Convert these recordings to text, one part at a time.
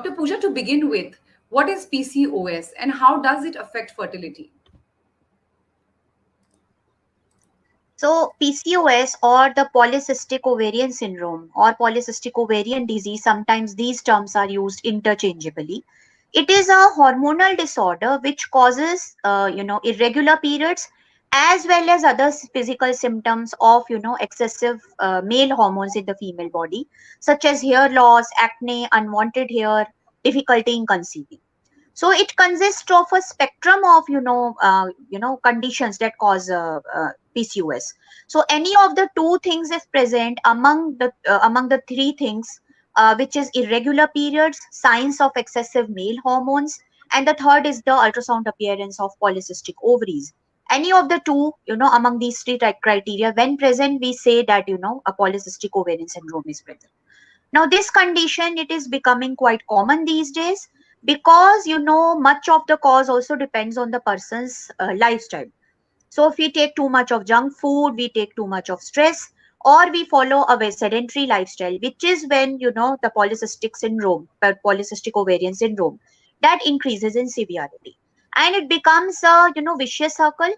Dr. Pooja, to begin with, what is PCOS and how does it affect fertility? So PCOS, or the polycystic ovarian syndrome or polycystic ovarian disease, sometimes these terms are used interchangeably. It is a hormonal disorder which causes, irregular periods as well as other physical symptoms of, excessive male hormones in the female body, such as hair loss, acne, unwanted hair, difficulty in conceiving. So it consists of a spectrum of conditions that cause PCOS. So any of the two things is present among the three things, which is irregular periods, signs of excessive male hormones, and the third is the ultrasound appearance of polycystic ovaries. Any of the two, among these three criteria, when present, we say that a polycystic ovarian syndrome is present. Now this condition, it is becoming quite common these days, because much of the cause also depends on the person's lifestyle. So if we take too much of junk food, we take too much of stress, or we follow a very sedentary lifestyle, which is when the polycystic ovarian syndrome, that increases in severity, and it becomes a vicious circle.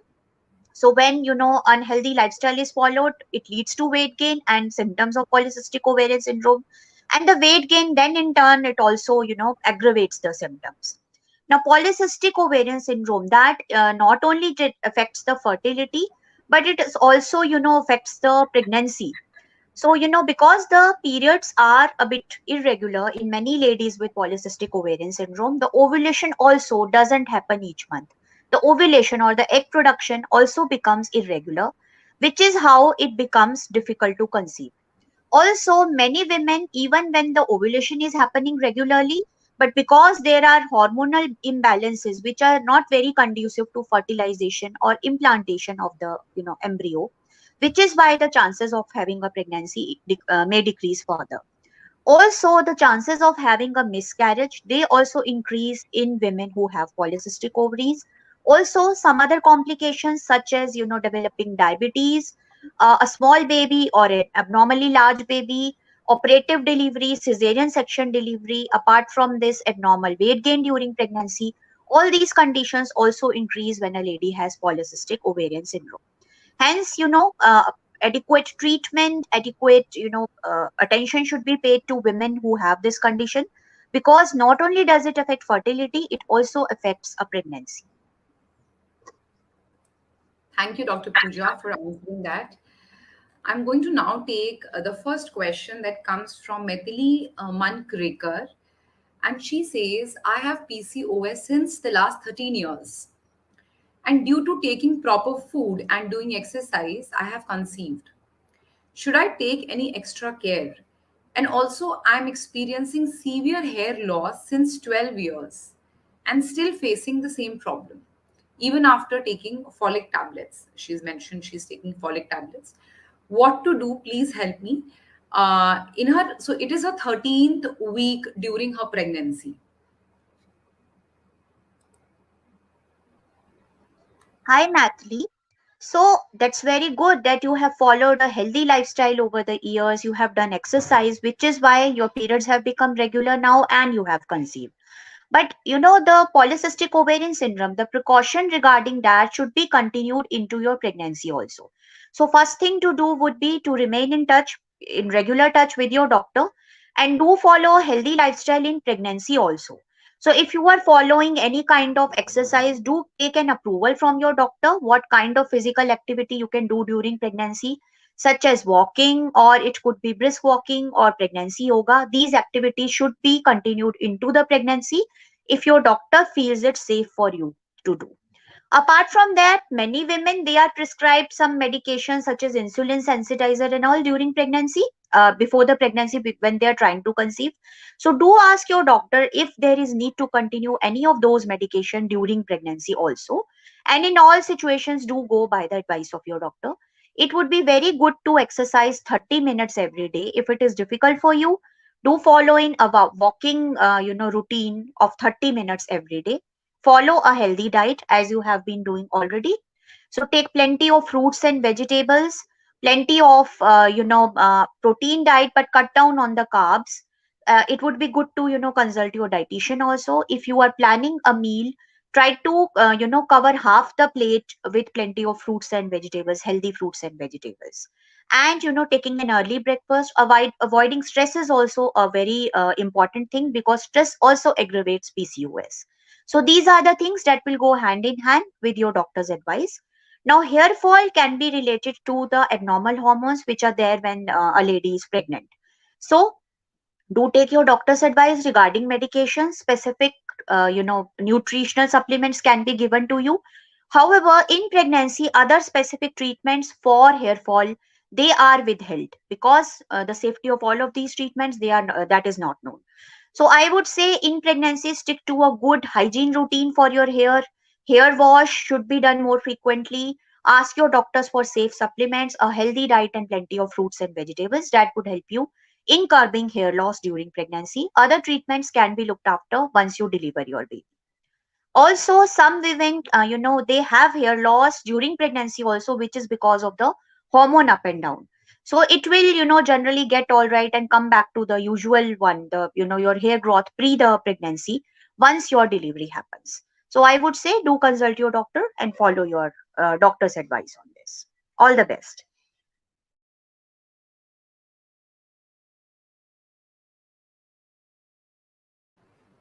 So when unhealthy lifestyle is followed, it leads to weight gain and symptoms of polycystic ovarian syndrome. And the weight gain, then in turn, it also aggravates the symptoms. Now, polycystic ovarian syndrome, that not only affects the fertility, but it is also affects the pregnancy. So because the periods are a bit irregular in many ladies with polycystic ovarian syndrome, the ovulation also doesn't happen each month. The ovulation or the egg production also becomes irregular, which is how it becomes difficult to conceive. Also, many women, even when the ovulation is happening regularly, but because there are hormonal imbalances which are not very conducive to fertilization or implantation of the embryo, which is why the chances of having a pregnancy may decrease further. Also, the chances of having a miscarriage, they also increase in women who have polycystic ovaries. Also, some other complications such as developing diabetes, a small baby or an abnormally large baby, operative delivery, cesarean section delivery. Apart from this, abnormal weight gain during pregnancy. All these conditions also increase when a lady has polycystic ovarian syndrome. Hence, adequate treatment, adequate attention should be paid to women who have this condition, because not only does it affect fertility, it also affects a pregnancy. Thank you, Dr. Pooja, for answering that. I'm going to now take the first question that comes from Methili Mankrekar. And she says, I have PCOS since the last 13 years. And due to taking proper food and doing exercise, I have conceived. Should I take any extra care? And also, I'm experiencing severe hair loss since 12 years and still facing the same problem, even after taking folic tablets. She's mentioned she's taking folic tablets. What to do? Please help me. So it is her 13th week during her pregnancy. Hi, Natalie. So that's very good that you have followed a healthy lifestyle over the years. You have done exercise, which is why your periods have become regular now and you have conceived. But the polycystic ovarian syndrome, the precaution regarding that should be continued into your pregnancy also. So first thing to do would be to remain in regular touch with your doctor, and do follow a healthy lifestyle in pregnancy also. So if you are following any kind of exercise, do take an approval from your doctor what kind of physical activity you can do during pregnancy, such as walking, or it could be brisk walking or pregnancy yoga. These activities should be continued into the pregnancy if your doctor feels it safe for you to do. Apart from that, many women, they are prescribed some medications such as insulin sensitizer and all during pregnancy, before the pregnancy, when they are trying to conceive. So do ask your doctor if there is need to continue any of those medication during pregnancy also. And in all situations, do go by the advice of your doctor. It would be very good to exercise 30 minutes every day. If it is difficult for you, do follow in a walking routine of 30 minutes every day. Follow a healthy diet as you have been doing already. So take plenty of fruits and vegetables, plenty of protein diet, but cut down on the carbs. it would be good to consult your dietitian also. If you are planning a meal, try to cover half the plate with plenty of fruits and vegetables, healthy fruits and vegetables. And taking an early breakfast, avoiding stress is also a very important thing, because stress also aggravates PCOS. So these are the things that will go hand in hand with your doctor's advice. Now, hair fall can be related to the abnormal hormones which are there when a lady is pregnant. So do take your doctor's advice regarding medication. Specific nutritional supplements can be given to you. However, in pregnancy, other specific treatments for hair fall, they are withheld, because the safety of all of these treatments, they are that is not known. So I would say in pregnancy, stick to a good hygiene routine for your hair. Hair wash should be done more frequently. Ask your doctors for safe supplements, a healthy diet, and plenty of fruits and vegetables that would help you in curbing hair loss during pregnancy. Other treatments can be looked after once you deliver your baby. Also, some women, they have hair loss during pregnancy also, which is because of the hormone up and down. So it will, generally get all right and come back to the usual one, the, your hair growth pre the pregnancy once your delivery happens. So I would say do consult your doctor and follow your doctor's advice on this. All the best.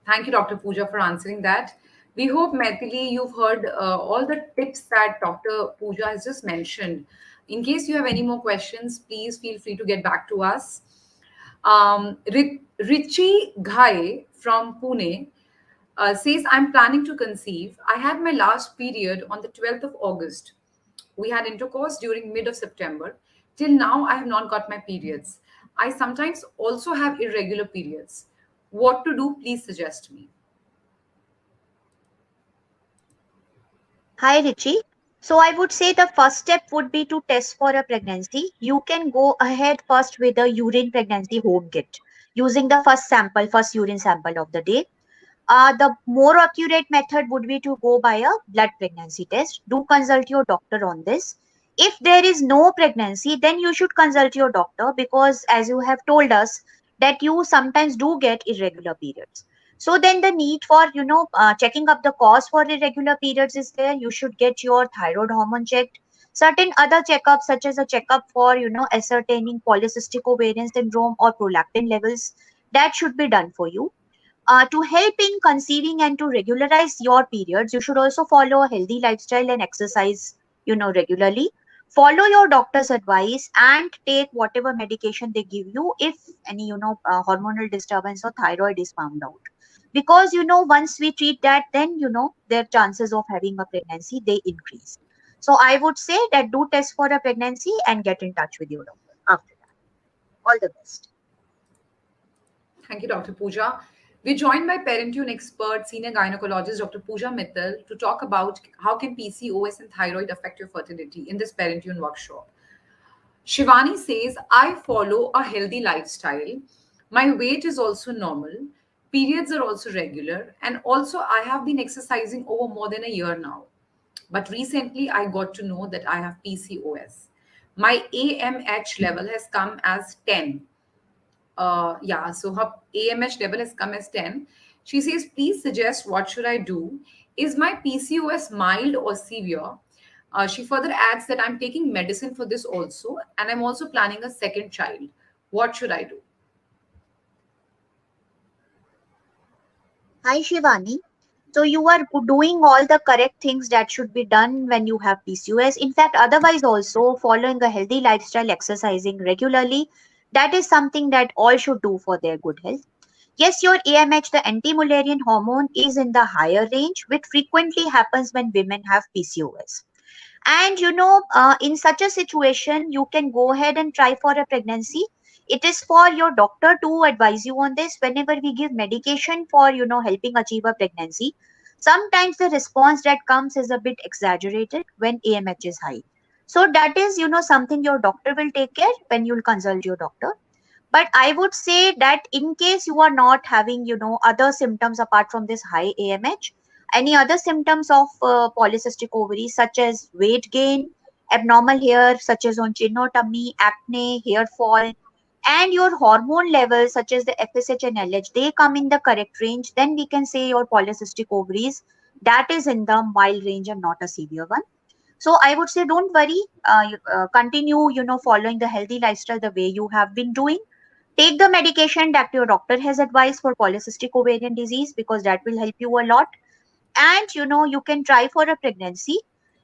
Thank you, Dr. Pooja, for answering that. We hope, Maithili, you've heard all the tips that Dr. Pooja has just mentioned. In case you have any more questions, please feel free to get back to us. Richie Ghai from Pune says, I'm planning to conceive. I had my last period on the 12th of August. We had intercourse during mid of September. Till now, I have not got my periods. I sometimes also have irregular periods. What to do? Please suggest me. Hi, Richie. So I would say the first step would be to test for a pregnancy. You can go ahead first with a urine pregnancy home kit using the first urine sample of the day. The more accurate method would be to go by a blood pregnancy test. Do consult your doctor on this. If there is no pregnancy, then you should consult your doctor, because as you have told us that you sometimes do get irregular periods. So then the need for checking up the cause for irregular periods is there. You should get your thyroid hormone checked. Certain other checkups, such as a checkup for ascertaining polycystic ovarian syndrome or prolactin levels, that should be done for you. To help in conceiving and to regularize your periods, you should also follow a healthy lifestyle and exercise, regularly. Follow your doctor's advice and take whatever medication they give you if any, hormonal disturbance or thyroid is found out. Because, once we treat that, then, their chances of having a pregnancy, they increase. So I would say that do test for a pregnancy and get in touch with your doctor after that. All the best. Thank you, Dr. Pooja. We're joined by Parentune expert, senior gynecologist, Dr. Pooja Mittal, to talk about how can PCOS and thyroid affect your fertility in this Parentune workshop. Shivani says, I follow a healthy lifestyle. My weight is also normal. Periods are also regular. And also, I have been exercising over more than a year now. But recently, I got to know that I have PCOS. My AMH level has come as 10. Yeah, so her AMH level has come as 10. She says, please suggest what should I do? Is my PCOS mild or severe? She further adds that I'm taking medicine for this also, and I'm also planning a second child. What should I do? Hi, Shivani. So you are doing all the correct things that should be done when you have PCOS. In fact, otherwise also following a healthy lifestyle, exercising regularly, that is something that all should do for their good health. Yes, your AMH, the anti-Mullerian hormone, is in the higher range, which frequently happens when women have PCOS. And in such a situation, you can go ahead and try for a pregnancy. It is for your doctor to advise you on this. Whenever we give medication for helping achieve a pregnancy, sometimes the response that comes is a bit exaggerated when AMH is high. So that is something your doctor will take care when you'll consult your doctor. But I would say that in case you are not having other symptoms apart from this high AMH, any other symptoms of polycystic ovaries, such as weight gain, abnormal hair such as on chin or tummy, acne, hair fall, and your hormone levels such as the FSH and LH, they come in the correct range, then we can say your polycystic ovaries, that is in the mild range and not a severe one. So I would say don't worry, continue, following the healthy lifestyle the way you have been doing. Take the medication that your doctor has advised for polycystic ovarian disease, because that will help you a lot. And you can try for a pregnancy.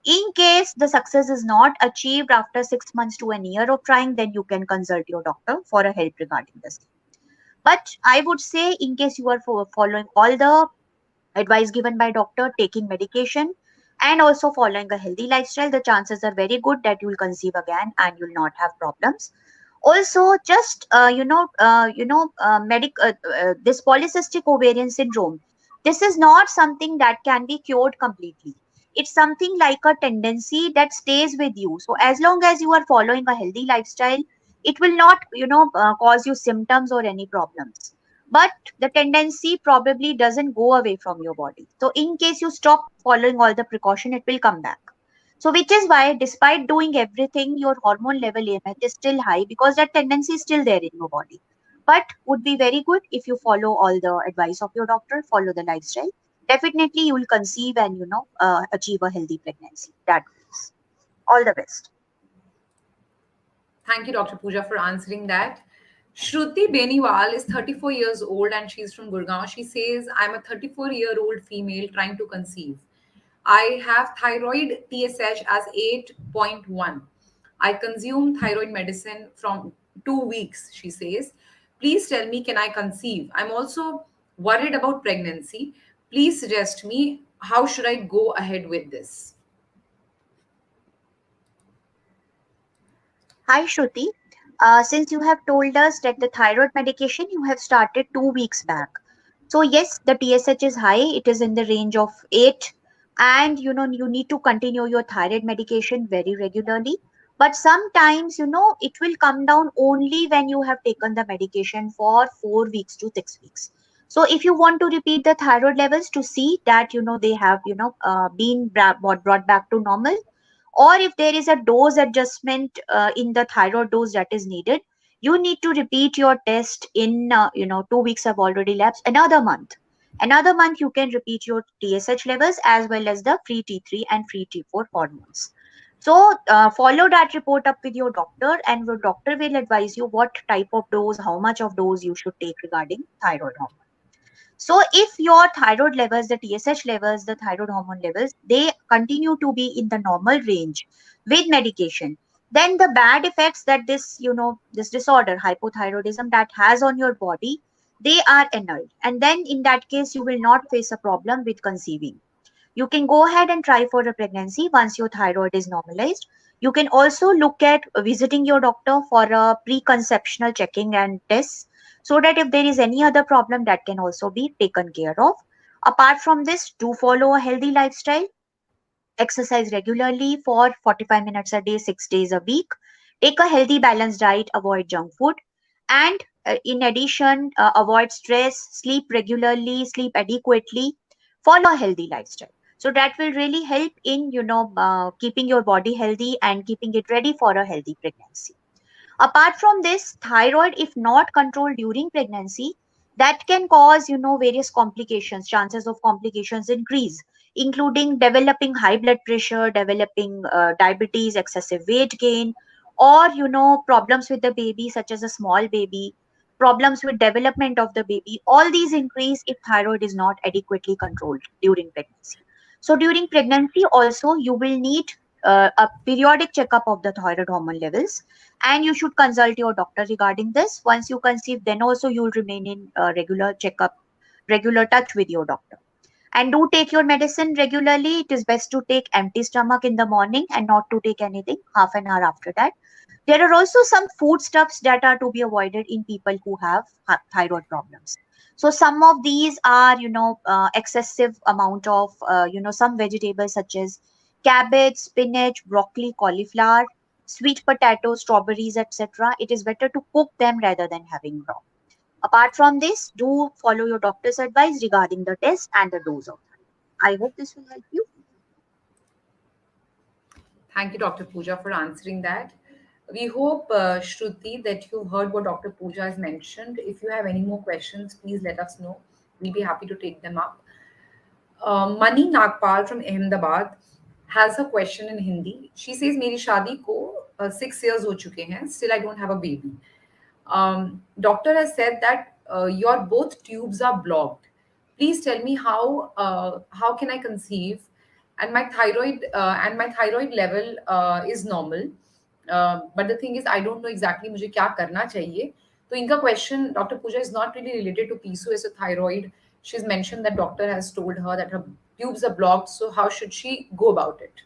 In case the success is not achieved after 6 months to an year of trying, then you can consult your doctor for a help regarding this. But I would say, in case you are following all the advice given by doctor, taking medication, and also following a healthy lifestyle, the chances are very good that you will conceive again and you'll not have problems. Also, just this polycystic ovarian syndrome, this is not something that can be cured completely. It's something like a tendency that stays with you. So as long as you are following a healthy lifestyle, it will not cause you symptoms or any problems, but the tendency probably doesn't go away from your body. So in case you stop following all the precaution, it will come back. So, which is why, despite doing everything, your hormone level AMH is still high, because that tendency is still there in your body. But would be very good if you follow all the advice of your doctor, follow the lifestyle. Definitely, you will conceive and achieve a healthy pregnancy. That is all the best. Thank you, Dr. Pooja, for answering that. Shruti Beniwal is 34 years old and she's from Gurgaon. She says, I'm a 34-year-old female trying to conceive. I have thyroid TSH as 8.1. I consume thyroid medicine from 2 weeks, she says. Please tell me, can I conceive? I'm also worried about pregnancy. Please suggest me, how should I go ahead with this? Hi, Shruti. Since you have told us that the thyroid medication you have started 2 weeks back. So yes, the TSH is high. It is in the range of 8. And you need to continue your thyroid medication very regularly. But sometimes, it will come down only when you have taken the medication for 4 weeks to 6 weeks. So if you want to repeat the thyroid levels to see that, they have, been brought back to normal, or if there is a dose adjustment in the thyroid dose that is needed, you need to repeat your test in 2 weeks have already lapsed, another month you can repeat your TSH levels as well as the free T3 and free T4 hormones. So follow that report up with your doctor, and your doctor will advise you what type of dose, how much of dose you should take regarding thyroid hormone. So if your thyroid levels, the TSH levels, the thyroid hormone levels, they continue to be in the normal range with medication, then the bad effects that this disorder, hypothyroidism, that has on your body, they are annulled. And then in that case, you will not face a problem with conceiving. You can go ahead and try for a pregnancy once your thyroid is normalized. You can also look at visiting your doctor for a preconceptional checking and tests, so that if there is any other problem, that can also be taken care of. Apart from this, do follow a healthy lifestyle. Exercise regularly for 45 minutes a day, 6 days a week. Take a healthy balanced diet, avoid junk food. And in addition, avoid stress, sleep regularly, sleep adequately, follow a healthy lifestyle. So that will really help in keeping your body healthy and keeping it ready for a healthy pregnancy. Apart from this, thyroid, if not controlled during pregnancy, that can cause, various complications. Chances of complications increase, including developing high blood pressure, developing diabetes, excessive weight gain, or, problems with the baby, such as a small baby, problems with development of the baby. All these increase if thyroid is not adequately controlled during pregnancy. So during pregnancy also, you will need a periodic checkup of the thyroid hormone levels, and you should consult your doctor regarding this. Once you conceive, then also you will remain in regular checkup, regular touch with your doctor. And do take your medicine regularly. It is best to take empty stomach in the morning and not to take anything half an hour after that. There are also some foodstuffs that are to be avoided in people who have thyroid problems. So some of these are, excessive amount of, some vegetables such as cabbage, spinach, broccoli, cauliflower, sweet potatoes, strawberries, etc. It is better to cook them rather than having raw. Apart from this, do follow your doctor's advice regarding the test and the dose of thyroid. I hope this will help you. Thank you, Dr. Pooja, for answering that. We hope, Shruti, that you've heard what Dr. Pooja has mentioned. If you have any more questions, please let us know. We'll be happy to take them up. Mani Nagpal from Ahmedabad has a question in Hindi. She says, मेरी शादी को 6 years हो चुके हैं. Still, I don't have a baby. Doctor has said that your both tubes are blocked. Please tell me how can I conceive? And my thyroid level is normal. But the thing is, I don't know exactly मुझे क्या करना चाहिए. तो इनका question, Dr. Pooja, is not really related to PCOS or thyroid. She's mentioned that doctor has told her that her tubes are blocked. So how should she go about it?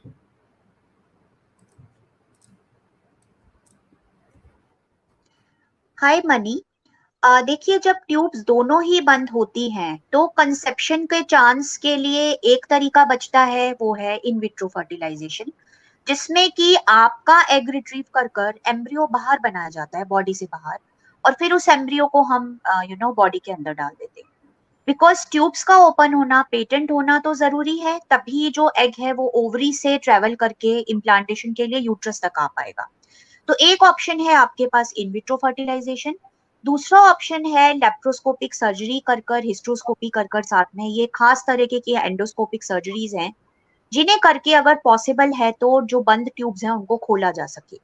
Hi money, देखिए जब tubes दोनों ही बंद होती हैं तो conception के chance के लिए एक तरीका बचता है, वो है इन विट्रो फर्टिलाइजेशन, जिसमें कि आपका एग रिट्रीव कर कर एम्ब्रियो बाहर बनाया जाता है बॉडी से बाहर, और फिर उस एम्ब्रियो को हम बॉडी के अंदर डाल देते हैं। बिकॉज ट्यूब्स का ओपन होना, पेटेंट होना तो जरूरी है, तभी जो एग है वो ओवरी से ट्रेवल करके इम्प्लांटेशन के लिए यूट्रस तक आ पाएगा। तो एक ऑप्शन है आपके पास इन विट्रो फर्टिलाइजेशन, दूसरा ऑप्शन है लेप्रोस्कोपिक सर्जरी कर कर, हिस्ट्रोस्कोपी कर कर साथ में। ये खास तरीके की एंडोस्कोपिक सर्जरीज हैं जिन्हें करके अगर पॉसिबल है तो जो बंद ट्यूब्स हैं उनको खोला जा सके।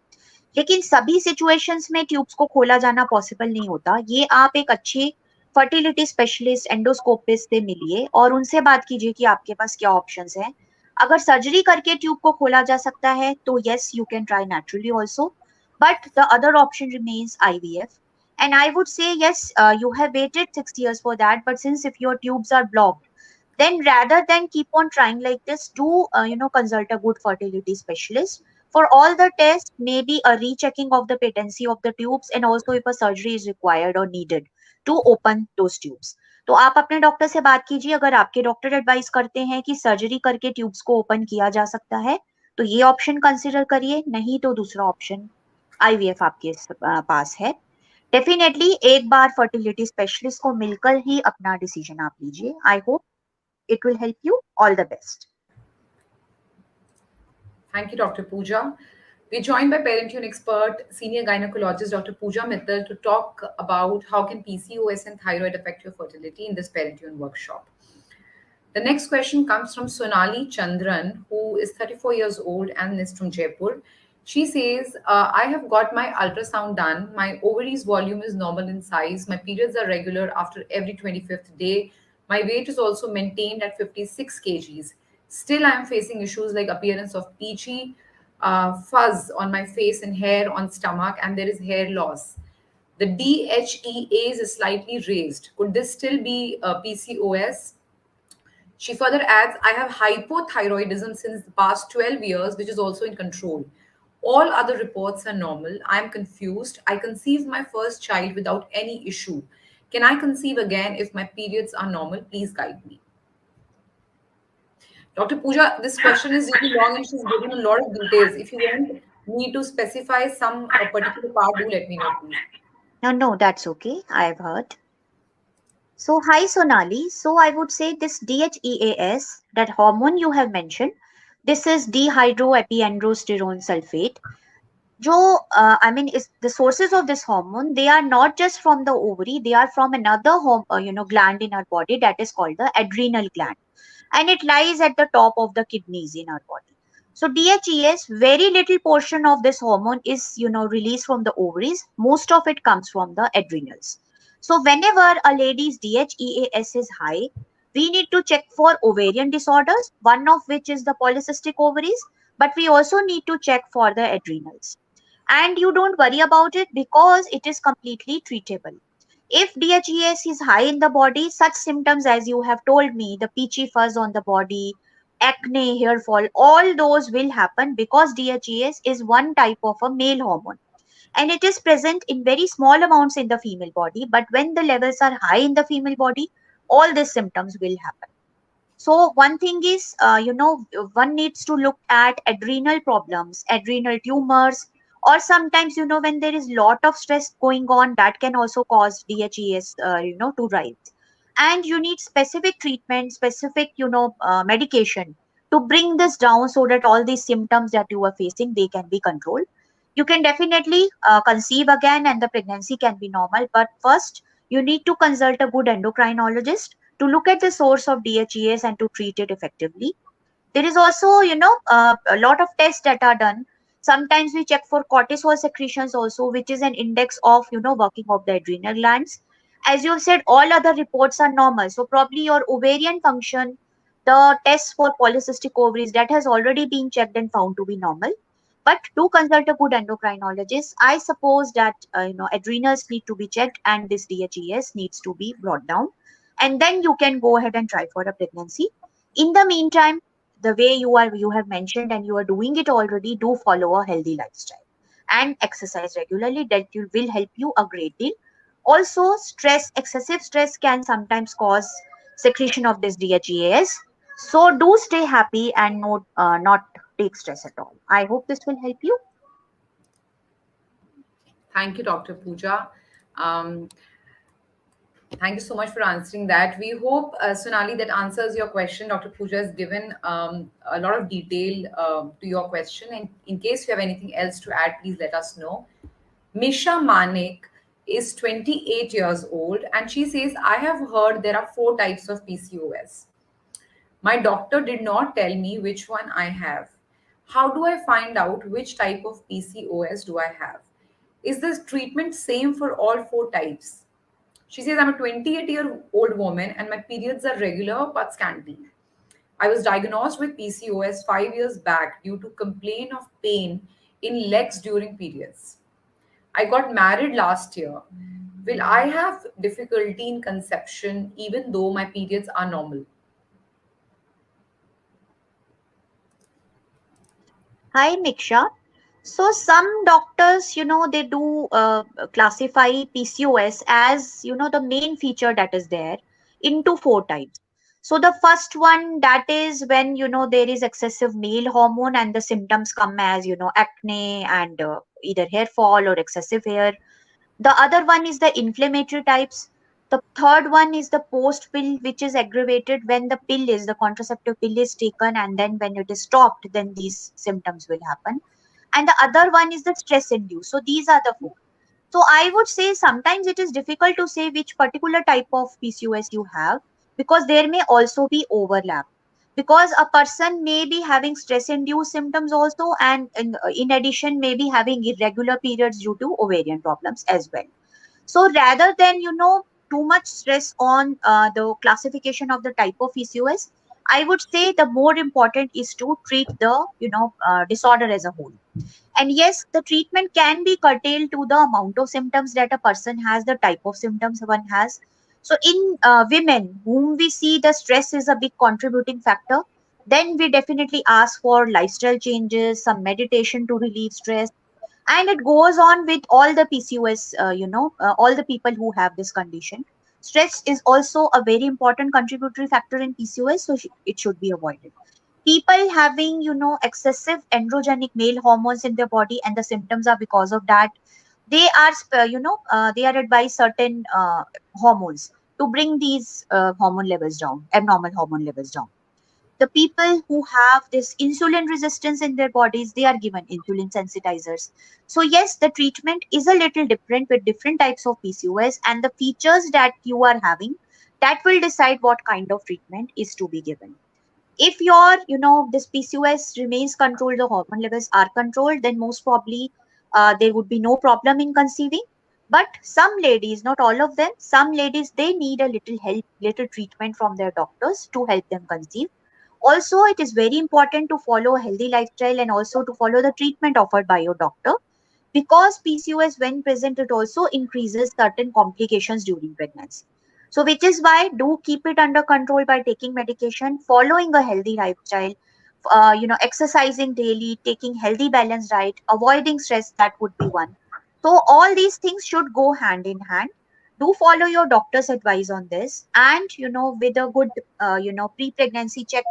लेकिन सभी सिचुएशंस में ट्यूब्स को खोला जाना पॉसिबल नहीं होता। ये आप एक अच्छे फर्टिलिटी स्पेशलिस्ट एंडोस्कोपिस्ट से मिलिए और उनसे बात कीजिए कि आपके पास क्या ऑप्शंस हैं। अगर सर्जरी करके ट्यूब को खोला जा सकता है तो yes, you can try naturally also, but the other option remains IVF. And I would say, yes, you have waited 6 years for that, but since if your tubes are blocked, then rather than keep on trying like this, do consult a good fertility specialist for all the tests, maybe a rechecking of the patency of the tubes, and also if a surgery is required or needed to open those tubes. तो आप अपने doctor से बात कीजिए। अगर आपके doctor advice करते हैं कि सर्जरी करके ट्यूब्स को ओपन किया जा सकता है तो ये ऑप्शन कंसिडर करिए, नहीं तो दूसरा ऑप्शन आईवीएफ आपके पास है। डेफिनेटली एक बार फर्टिलिटी स्पेशलिस्ट को मिलकर ही अपना डिसीजन आप लीजिए। I hope it will help you. All the best. Thank you, Dr. Pooja. We're joined by Parentune expert, senior gynecologist Dr. Pooja Mittal to talk about how can PCOS and thyroid affect your fertility in this Parentune workshop. The next question comes from Sonali Chandran, who is 34 years old and is from Jaipur. She says, I have got my ultrasound done. My ovaries volume is normal in size. My periods are regular after every 25th day. My weight is also maintained at 56 kgs. Still, I am facing issues like appearance of peachy fuzz on my face and hair on stomach, and there is hair loss. The DHEAs is slightly raised. Could this still be PCOS? She further adds, I have hypothyroidism since the past 12 years, which is also in control. All other reports are normal. I am confused. I conceived my first child without any issue. Can I conceive again if my periods are normal? Please guide me. Dr. Pooja, this question is really long and she's given a lot of details. If you want me to specify some particular part, do let me know, please. No, that's okay. I've heard. So, hi Sonali. So, I would say this DHEAS, that hormone you have mentioned, this is dehydroepiandrosterone sulfate. Is the sources of this hormone, they are not just from the ovary, they are from another gland in our body that is called the adrenal gland, and it lies at the top of the kidneys in our body. So DHEAS, very little portion of this hormone is released from the ovaries. Most of it comes from the adrenals. So whenever a lady's DHEAS is high, we need to check for ovarian disorders, one of which is the polycystic ovaries, but we also need to check for the adrenals. And you don't worry about it because it is completely treatable. If DHEAS is high in the body, such symptoms as you have told me, the peachy fuzz on the body, acne, hair fall, all those will happen because DHEAS is one type of a male hormone. And it is present in very small amounts in the female body. But when the levels are high in the female body, all these symptoms will happen. So one thing is, one needs to look at adrenal problems, adrenal tumors, or sometimes, when there is lot of stress going on, that can also cause DHEAS, to rise. And you need specific treatment, specific, medication to bring this down so that all these symptoms that you are facing, they can be controlled. You can definitely conceive again and the pregnancy can be normal. But first, you need to consult a good endocrinologist to look at the source of DHEAs and to treat it effectively. There is also, a lot of tests that are done. Sometimes we check for cortisol secretions also, which is an index of, working of the adrenal glands. As you said, all other reports are normal. So probably your ovarian function, the tests for polycystic ovaries, that has already been checked and found to be normal. But do consult a good endocrinologist. I suppose that, adrenals need to be checked and this DHES needs to be brought down. And then you can go ahead and try for a pregnancy. In the meantime, the way you have mentioned and you are doing it already, do follow a healthy lifestyle and exercise regularly. That will help you a great deal. Also, excessive stress can sometimes cause secretion of this DHEAS. So do stay happy and not take stress at all. I hope this will help you. Thank you, Dr. Pooja. Um, Thank you so much for answering that. We hope, Sonali, that answers your question. Dr. Pooja has given a lot of detail to your question. And in case you have anything else to add, please let us know. Misha Manik is 28 years old and she says, I have heard there are 4 types of PCOS. My doctor did not tell me which one I have. How do I find out which type of PCOS do I have? Is this treatment same for all 4 types? She says, I'm a 28-year-old woman and my periods are regular but scanty. I was diagnosed with PCOS 5 years back due to complaint of pain in legs during periods. I got married last year. Will I have difficulty in conception even though my periods are normal? Hi, Miksha. So some doctors, they do classify PCOS as, the main feature that is there into 4 types. So the first one, that is when, there is excessive male hormone and the symptoms come as, acne and either hair fall or excessive hair. The other one is the inflammatory types. The third one is the post pill, which is aggravated when the contraceptive pill is taken, and then when it is stopped, then these symptoms will happen. And the other one is the stress induced. So these are the 4. So I would say sometimes it is difficult to say which particular type of PCOS you have, because there may also be overlap. Because a person may be having stress induced symptoms also, and in addition, may be having irregular periods due to ovarian problems as well. So rather than, too much stress on the classification of the type of PCOS, I would say the more important is to treat the, disorder as a whole. And yes, the treatment can be curtailed to the amount of symptoms that a person has, the type of symptoms one has. So in women whom we see the stress is a big contributing factor, then we definitely ask for lifestyle changes, some meditation to relieve stress. And it goes on with all the PCOS, all the people who have this condition. Stress is also a very important contributory factor in PCOS, so it should be avoided. People having, excessive androgenic male hormones in their body and the symptoms are because of that, they are they are advised certain hormones to bring these hormone levels down, abnormal hormone levels down. The people who have this insulin resistance in their bodies, they are given insulin sensitizers. So yes, the treatment is a little different with different types of PCOS, and the features that you are having, that will decide what kind of treatment is to be given. If your, this PCOS remains controlled, the hormone levels are controlled, then most probably there would be no problem in conceiving. But some ladies, not all of them, some ladies, they need a little help, little treatment from their doctors to help them conceive. Also, it is very important to follow a healthy lifestyle and also to follow the treatment offered by your doctor, because PCOS, when present, it also increases certain complications during pregnancy. So, which is why do keep it under control by taking medication, following a healthy lifestyle, exercising daily, taking healthy balanced diet, avoiding stress. That would be one. So, all these things should go hand in hand. Do follow your doctor's advice on this, and with a good, pre-pregnancy check,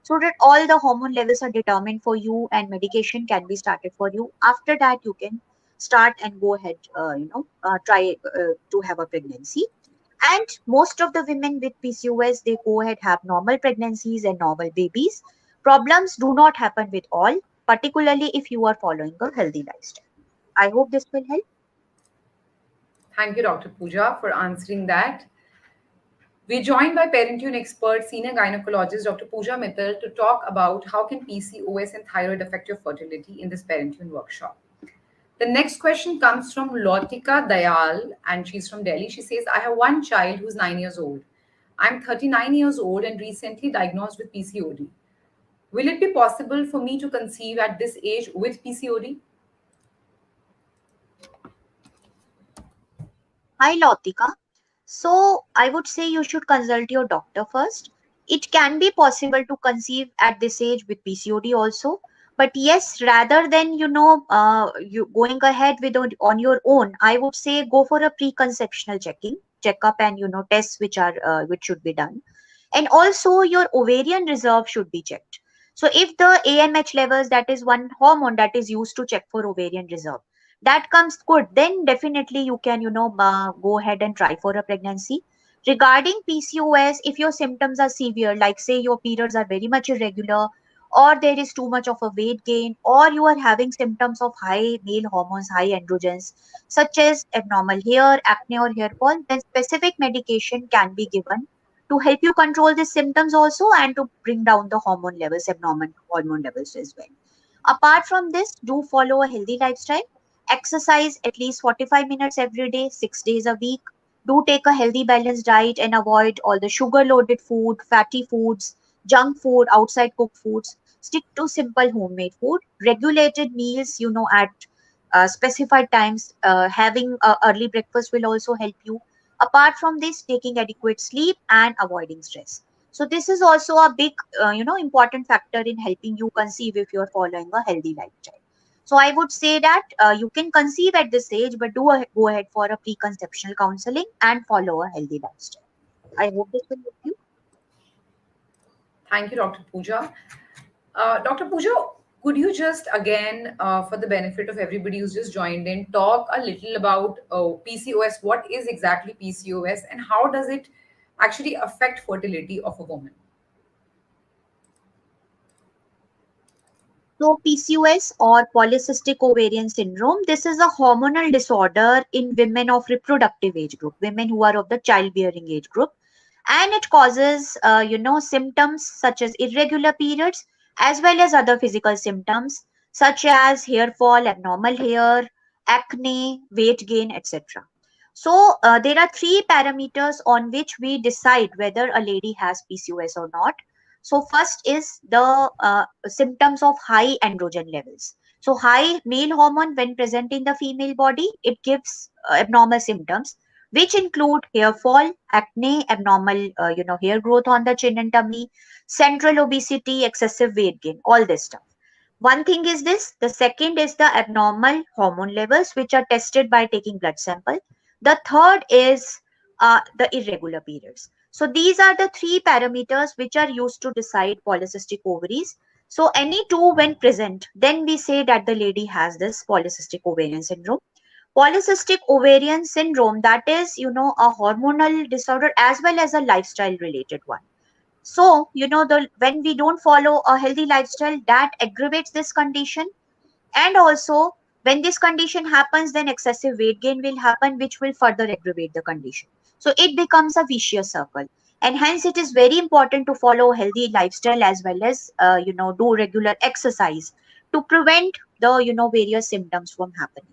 so that all the hormone levels are determined for you and medication can be started for you. After that, you can start and go ahead, try to have a pregnancy. And most of the women with PCOS, they go ahead, have normal pregnancies and normal babies. Problems do not happen with all, particularly if you are following a healthy lifestyle. I hope this will help. Thank you, Dr. Pooja, for answering that. We're joined by Parentune expert, senior gynecologist Dr. Pooja Mittal to talk about how can PCOS and thyroid affect your fertility in this Parentune workshop. The next question comes from Lautika Dayal, and she's from Delhi. She says, I have one child who's 9 years old. I'm 39 years old and recently diagnosed with PCOD. Will it be possible for me to conceive at this age with PCOD? Hi, Lautika. So, I would say you should consult your doctor first. It can be possible to conceive at this age with PCOD also. But yes, rather than, you going ahead with on your own, I would say go for a preconceptional checkup and, tests which should be done. And also your ovarian reserve should be checked. So if the AMH levels, that is one hormone that is used to check for ovarian reserve, that comes good, then definitely you can, go ahead and try for a pregnancy. Regarding PCOS, if your symptoms are severe, like say your periods are very much irregular, or there is too much of a weight gain, or you are having symptoms of high male hormones, high androgens, such as abnormal hair, acne, or hair fall, then specific medication can be given to help you control these symptoms also, and to bring down the hormone levels, abnormal hormone levels as well. Apart from this, do follow a healthy lifestyle. Exercise at least 45 minutes every day, 6 days a week. Do take a healthy, balanced diet and avoid all the sugar loaded food, fatty foods, junk food, outside cooked foods. Stick to simple homemade food. Regulated meals, at specified times. Having early breakfast will also help you. Apart from this, taking adequate sleep and avoiding stress. So this is also a big, important factor in helping you conceive if you're following a healthy lifestyle. So I would say that you can conceive at this age, but go ahead for a preconceptional counseling and follow a healthy lifestyle. I hope this will help you. Thank you, Dr. Pooja. Dr. Pooja, could you just again, for the benefit of everybody who's just joined in, talk a little about PCOS? What is exactly PCOS and how does it actually affect fertility of a woman? So PCOS or polycystic ovarian syndrome, this is a hormonal disorder in women of reproductive age group, women who are of the childbearing age group, and it causes, symptoms such as irregular periods as well as other physical symptoms such as hair fall, abnormal hair, acne, weight gain, etc. So there are three parameters on which we decide whether a lady has PCOS or not. So first is the symptoms of high androgen levels. So high male hormone when present in the female body, it gives abnormal symptoms which include hair fall, acne, abnormal hair growth on the chin and tummy, central obesity, excessive weight gain, all this stuff. One thing is this. The second is the abnormal hormone levels, which are tested by taking blood sample. The third is the irregular periods. So these are the three parameters which are used to decide polycystic ovaries. So any two when present, then we say that the lady has this polycystic ovarian syndrome. Polycystic ovarian syndrome, that is, a hormonal disorder as well as a lifestyle related one. So, when we don't follow a healthy lifestyle, that aggravates this condition. And also, when this condition happens, then excessive weight gain will happen, which will further aggravate the condition. So it becomes a vicious circle. And hence, it is very important to follow a healthy lifestyle as well as, do regular exercise to prevent the, various symptoms from happening.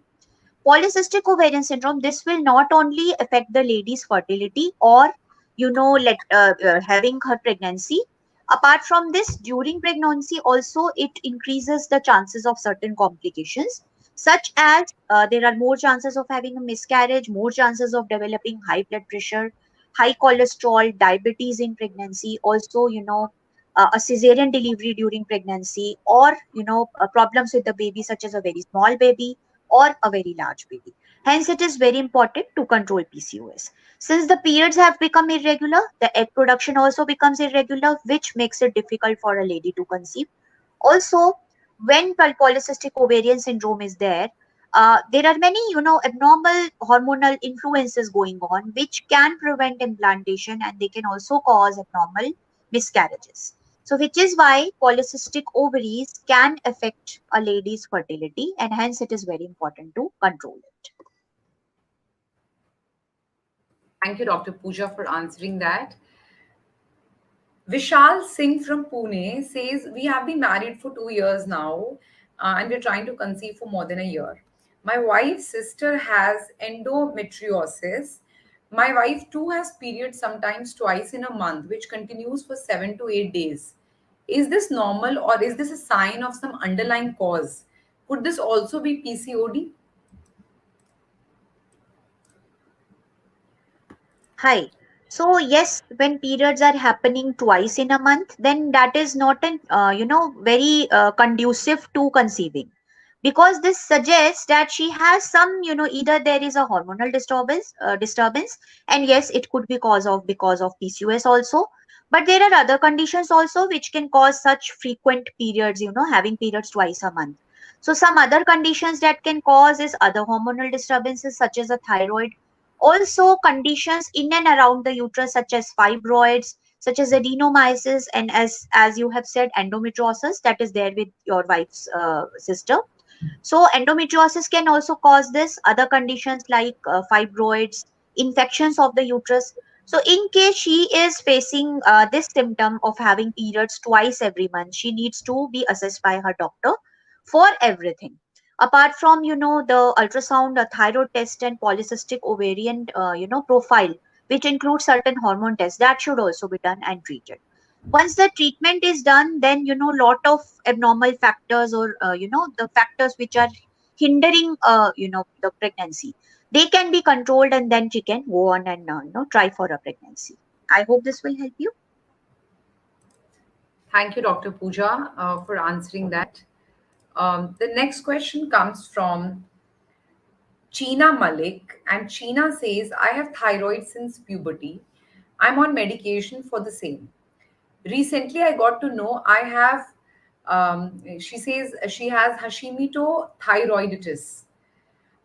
Polycystic ovarian syndrome, this will not only affect the lady's fertility or, having her pregnancy. Apart from this, during pregnancy also it increases the chances of certain complications, such as there are more chances of having a miscarriage, more chances of developing high blood pressure, high cholesterol, diabetes in pregnancy, also, a cesarean delivery during pregnancy, or, problems with the baby, such as a very small baby or a very large baby. Hence, it is very important to control PCOS. Since the periods have become irregular, the egg production also becomes irregular, which makes it difficult for a lady to conceive. Also, when polycystic ovarian syndrome is there, there are many, abnormal hormonal influences going on, which can prevent implantation and they can also cause abnormal miscarriages. So which is why polycystic ovaries can affect a lady's fertility, and hence it is very important to control it. Thank you, Dr. Pooja, for answering that. Vishal Singh from Pune says, we have been married for 2 years now, and we're trying to conceive for more than a year. My wife's sister has endometriosis. My wife too has periods sometimes twice in a month, which continues for 7 to 8 days. Is this normal, or is this a sign of some underlying cause? Could this also be PCOD? Hi. So yes, when periods are happening twice in a month, then that is not an very conducive to conceiving, because this suggests that she has some, either there is a hormonal disturbance, and yes, it could be because of PCOS also. But there are other conditions also which can cause such frequent periods, having periods twice a month. So some other conditions that can cause is other hormonal disturbances such as a thyroid, also conditions in and around the uterus such as fibroids, such as adenomyosis, and as you have said, endometriosis that is there with your wife's sister. So endometriosis can also cause this, other conditions like fibroids, infections of the uterus. So in case she is facing this symptom of having periods twice every month, she needs to be assessed by her doctor for everything. Apart from, the ultrasound, thyroid test, and polycystic ovarian, profile, which includes certain hormone tests, that should also be done and treated. Once the treatment is done, then lot of abnormal factors, or the factors which are hindering the pregnancy, they can be controlled, and then she can go on and try for a pregnancy. I hope this will help you. Thank you, Dr. Pooja, for answering that. The next question comes from Cheena Malik, and Cheena says, I have thyroid since puberty. I'm on medication for the same. Recently, I got to know I have, she says she has Hashimoto thyroiditis.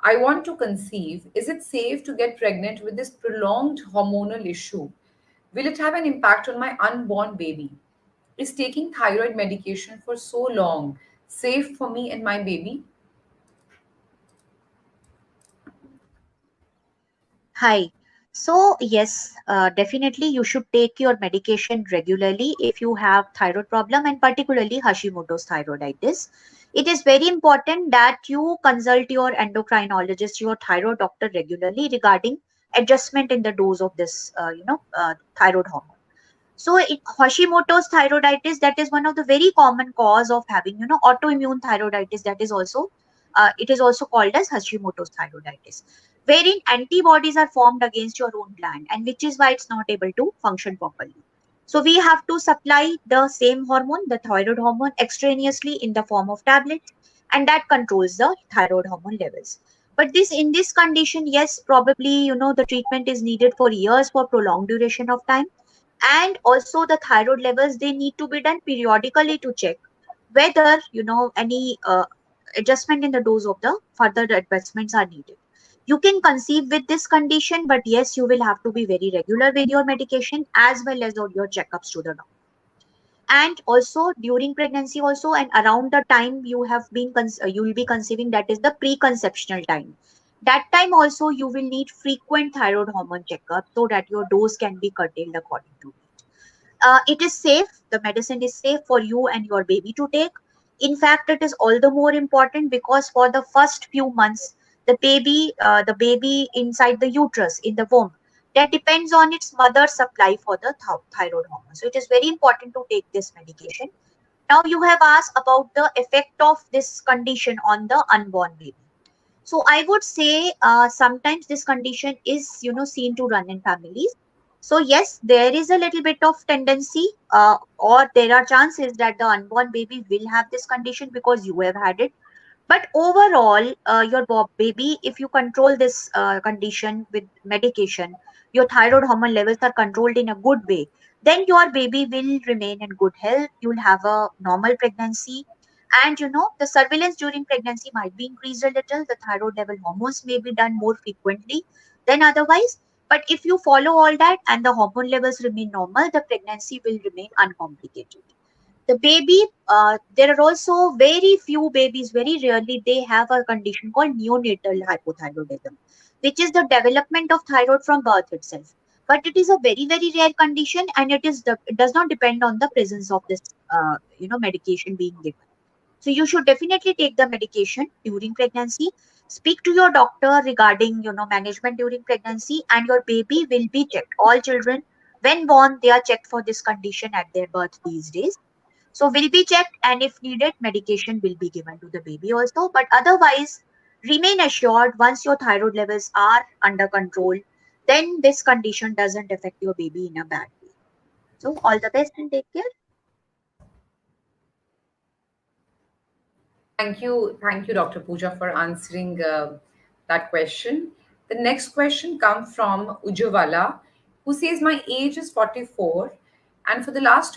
I want to conceive. Is it safe to get pregnant with this prolonged hormonal issue? Will it have an impact on my unborn baby? Is taking thyroid medication for so long safe for me and my baby? Hi. So, yes, definitely you should take your medication regularly if you have thyroid problem, and particularly Hashimoto's thyroiditis. It is very important that you consult your endocrinologist, your thyroid doctor regularly regarding adjustment in the dose of this, thyroid hormone. So, Hashimoto's thyroiditis, that is one of the very common cause of having, autoimmune thyroiditis. That is also, it is also called as Hashimoto's thyroiditis, wherein antibodies are formed against your own gland, and which is why it's not able to function properly. So we have to supply the same hormone, the thyroid hormone, extraneously in the form of tablets, and that controls the thyroid hormone levels. But this in this condition, yes, probably the treatment is needed for years, for prolonged duration of time, and also the thyroid levels, they need to be done periodically to check whether any adjustment in the dose of the further adjustments are needed. You can conceive with this condition, but yes, you will have to be very regular with your medication as well as your checkups to the doctor. And also during pregnancy also, and around the time you have been you will be conceiving, that is the preconceptional time, that time also you will need frequent thyroid hormone checkup so that your dose can be curtailed according to it. It is safe, the medicine is safe for you and your baby to take. In fact, it is all the more important because for the first few months, the baby inside the uterus, in the womb, that depends on its mother's supply for the thyroid hormone. So it is very important to take this medication. Now you have asked about the effect of this condition on the unborn baby. So I would say sometimes this condition is seen to run in families. So yes, there is a little bit of tendency, or there are chances that the unborn baby will have this condition because you have had it. But overall, your baby, if you control this condition with medication, your thyroid hormone levels are controlled in a good way, then your baby will remain in good health. You'll have a normal pregnancy. And the surveillance during pregnancy might be increased a little. The thyroid level hormones may be done more frequently than otherwise. But if you follow all that and the hormone levels remain normal, the pregnancy will remain uncomplicated. The baby, there are also very few babies, very rarely, they have a condition called neonatal hypothyroidism, which is the development of thyroid from birth itself. But it is a very, very rare condition, and it does not depend on the presence of this, medication being given. So you should definitely take the medication during pregnancy. Speak to your doctor regarding, management during pregnancy, and your baby will be checked. All children, when born, they are checked for this condition at their birth these days. So will be checked, and if needed, medication will be given to the baby also. But otherwise, remain assured, once your thyroid levels are under control, then this condition doesn't affect your baby in a bad way. So all the best and take care. Thank you, Dr. Pooja, for answering that question. The next question comes from Ujjwala, who says, "My age is 44, and for the last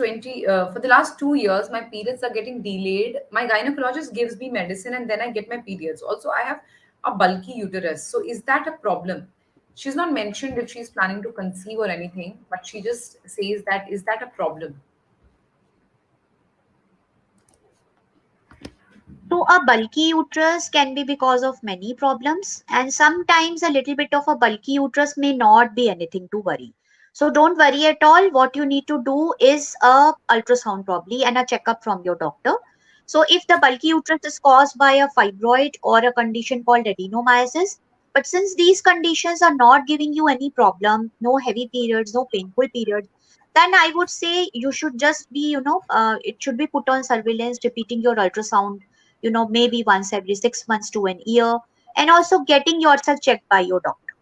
2 years, my periods are getting delayed. My gynecologist gives me medicine, and then I get my periods. Also, I have a bulky uterus. So, is that a problem?" She's not mentioned if she's planning to conceive or anything, but she just says that, is that a problem? So a bulky uterus can be because of many problems, and sometimes a little bit of a bulky uterus may not be anything to worry. So don't worry at all. What you need to do is a ultrasound probably and a checkup from your doctor. So if the bulky uterus is caused by a fibroid or a condition called adenomyosis, but since these conditions are not giving you any problem, no heavy periods, no painful periods, then I would say you should just be, it should be put on surveillance, repeating your ultrasound, maybe once every 6 months to an year, and also getting yourself checked by your doctor.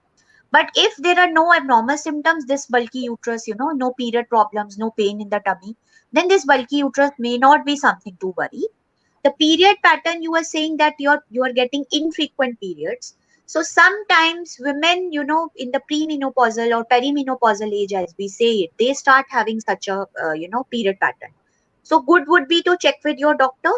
But if there are no abnormal symptoms, this bulky uterus, no period problems, no pain in the tummy, then this bulky uterus may not be something to worry. The period pattern, you are saying that you are getting infrequent periods. So sometimes women, in the premenopausal or perimenopausal age, as we say it, they start having such a period pattern. So good would be to check with your doctor,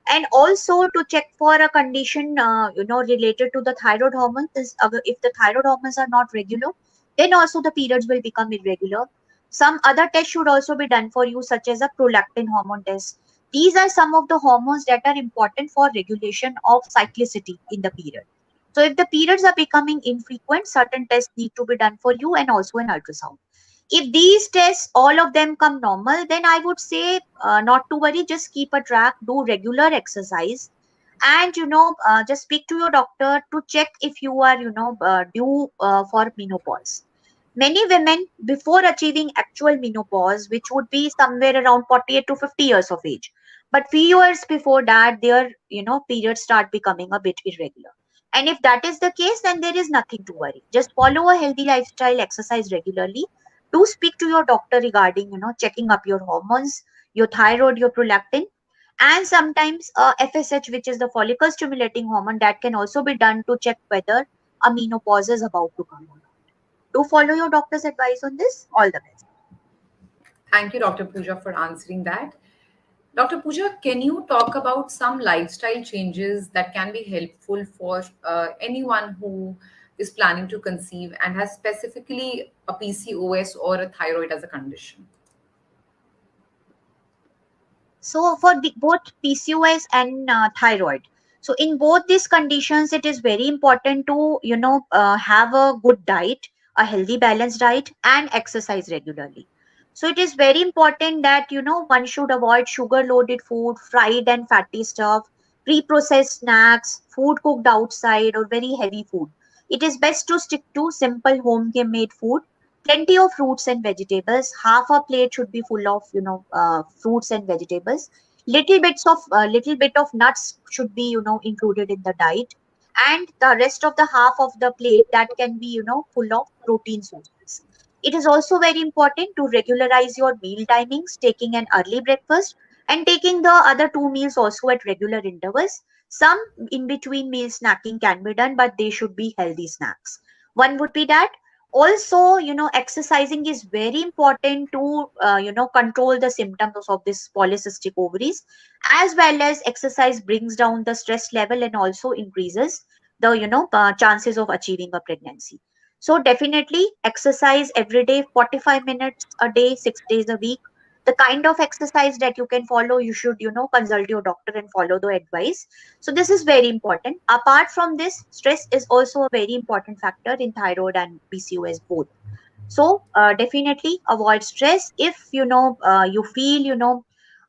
and also to check for a condition related to the thyroid hormones. If the thyroid hormones are not regular, then also the periods will become irregular. Some other tests should also be done for you, such as a prolactin hormone test. These are some of the hormones that are important for regulation of cyclicity in the period. So if the periods are becoming infrequent, certain tests need to be done for you, and also an ultrasound. If these tests, all of them come normal, then I would say not to worry, just keep a track, do regular exercise, and just speak to your doctor to check if you are due for menopause. Many women, before achieving actual menopause, which would be somewhere around 48 to 50 years of age, but few years before that, their periods start becoming a bit irregular. And if that is the case, then there is nothing to worry. Just follow a healthy lifestyle, exercise regularly. Do speak to your doctor regarding checking up your hormones, your thyroid, your prolactin, and sometimes FSH, which is the follicle stimulating hormone, that can also be done to check whether a menopause is about to come on. Do follow your doctor's advice on this. All the best. Thank you, Dr. Pooja, for answering that. Dr. Pooja, can you talk about some lifestyle changes that can be helpful for anyone who is planning to conceive and has specifically a PCOS or a thyroid as a condition? So for both PCOS and thyroid, so in both these conditions, it is very important to have a good diet, a healthy balanced diet, and exercise regularly. So it is very important that one should avoid sugar loaded food, fried and fatty stuff, pre-processed snacks, food cooked outside, or very heavy food. It is best to stick to simple home made food, plenty of fruits and vegetables. Half a plate should be full of fruits and vegetables. Little bit of nuts should be included in the diet, and the rest of the half of the plate, that can be full of protein sources. It is also very important to regularize your meal timings, taking an early breakfast and taking the other two meals also at regular intervals. Some in between meal snacking can be done, but they should be healthy snacks. One would be that. Also, exercising is very important to control the symptoms of this polycystic ovaries, as well as exercise brings down the stress level and also increases the chances of achieving a pregnancy. So definitely exercise every day, 45 minutes a day, 6 days a week. The kind of exercise that you can follow, you should, consult your doctor and follow the advice. So this is very important. Apart from this, stress is also a very important factor in thyroid and PCOS both. So definitely avoid stress. If you feel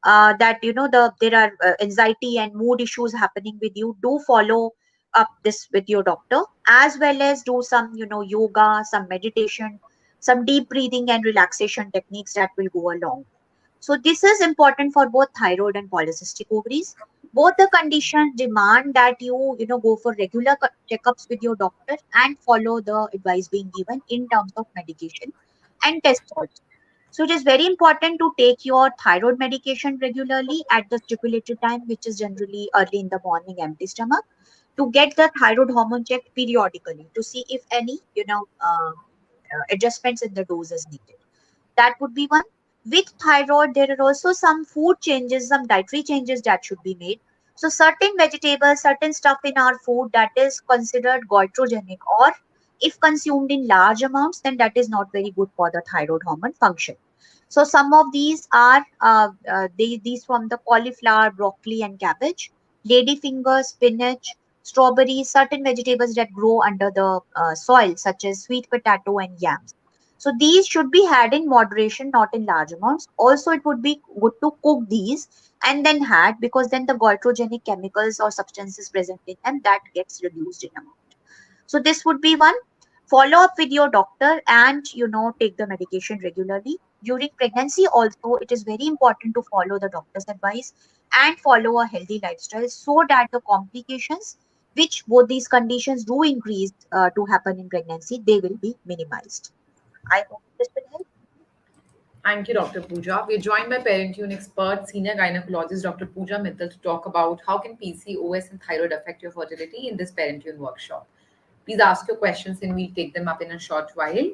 that there are anxiety and mood issues happening with you, do follow up this with your doctor, as well as do some yoga, some meditation, some deep breathing and relaxation techniques that will go along. So this is important for both thyroid and polycystic ovaries. Both the conditions demand that you go for regular checkups with your doctor and follow the advice being given in terms of medication and tests also. So it is very important to take your thyroid medication regularly at the stipulated time, which is generally early in the morning, empty stomach, to get the thyroid hormone checked periodically to see if any adjustments in the dose is needed. That would be one. With thyroid, there are also some food changes, some dietary changes that should be made. So certain vegetables, certain stuff in our food that is considered goitrogenic, or if consumed in large amounts, then that is not very good for the thyroid hormone function. So some of these are these from the cauliflower, broccoli, and cabbage, ladyfinger, spinach, strawberries, certain vegetables that grow under the soil, such as sweet potato and yams. So these should be had in moderation, not in large amounts. Also, it would be good to cook these and then had, because then the goitrogenic chemicals or substances present in them, that gets reduced in amount. So this would be one. Follow up with your doctor and take the medication regularly. During pregnancy also, it is very important to follow the doctor's advice and follow a healthy lifestyle, so that the complications which both these conditions do increase to happen in pregnancy, they will be minimized. I hope this will help. Thank you, Dr. Pooja. We're joined by Parentune expert, senior gynecologist Dr. Pooja Mittal to talk about how can PCOS and thyroid affect your fertility in this Parentune workshop. Please ask your questions and we'll take them up in a short while.